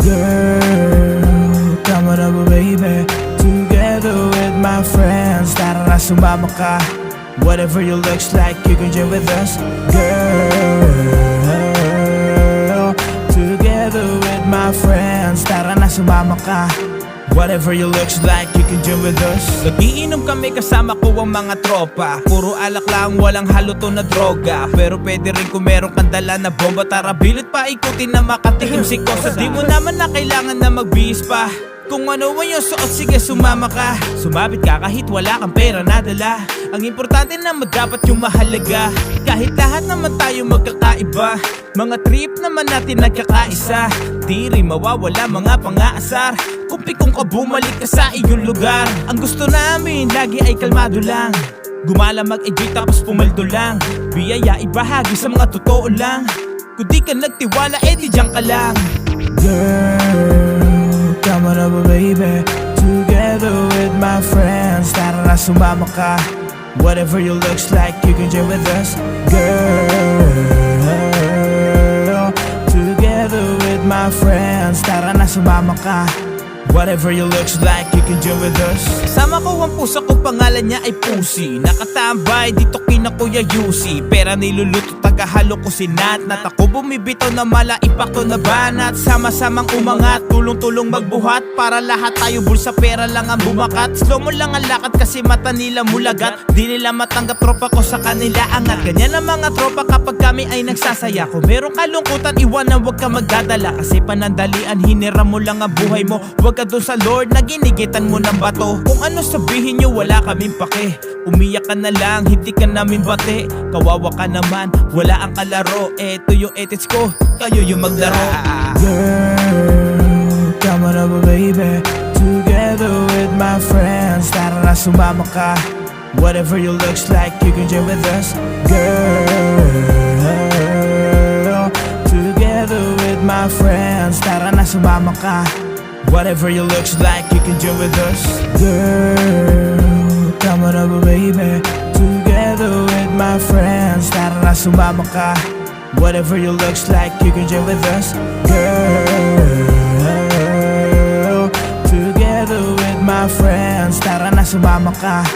Girl, come on over baby. Together with my friends, tara na sumama ka. Whatever you looks like, you can join with us. Girl, together with my friends, tara na sumama ka. Whatever you looks like, you can join with us. Nagiinom kami kasama ko ang mga tropa. Puro alak lang, walang haluto na droga. Pero pwede rin kung meron kang dala na bomba. Tara bilit pa ikutin na makatikim si Kosa. Di mo naman na kailangan na magbihis pa. Kung ano ang iyong suot, sige sumama ka. Sumabit ka kahit wala kang pera na dala. Ang importante naman dapat yung mahalaga. Kahit lahat naman tayo magkakaiba. Mga trip naman natin nagkakaisa. Di rin mawawala mga pang-aasar. Kung pikong ka bumalik ka sa iyong lugar. Ang gusto namin lagi ay kalmado lang. Gumala mag-enjoy tapos pumaldo lang. Biyaya ibahagi sa mga totoo lang. Kung di ka nagtiwala edi diyan ka lang. Girl, come on over baby. Together with my friends, tara na sumama ka. Whatever you looks like, you can join with us. Girl, together with my friends, tara na sumama ka. Whatever you looks like, you can join with us. Kasama ko ang puso ko, pangalan niya ay Pusi. Nakatambay dito kina Kuya Yusi. Pera niluluto, tagahalo ko si Nat. Nat ako bumibitaw na mala, ipakto na banat. Sama-samang umangat, tulong-tulong magbuhat. Para lahat tayo bulsa, pera lang ang bumakat. Slow mo lang ang lakad kasi mata nila mulagat. Di nila matanggap tropa ko sa kanila angat. Ganyan ang mga tropa kapag kami ay nagsasaya. Kung meron kalungkutan, iwanan wag ka magdadala. Kasi panandalian, hinira mo lang ang buhay mo. Wag ka doon sa Lord na ginigitan mo ng bato. Kung ano sabihin nyo, wala kaming pake. Umiyak ka na lang, hindi ka namin bate. Kawawa ka naman, wala ang kalaro. Eto yung ethics ko, kayo yung maglaro. Girl, come on over baby. Together with my friends, tara na sumama ka. Whatever you looks like, you can join with us. Girl, together with my friends, tara na sumama ka. Whatever you looks like, you can join with us. Girl, come on over baby. Together with my friends, tara na sumama ka. Whatever you looks like, you can join with us. Girl, together with my friends, tara na sumama ka.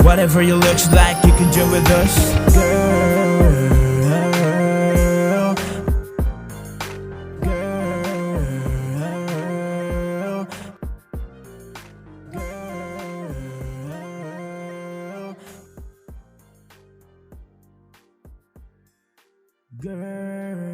Whatever you looks like, you can join with us. Girl, girl.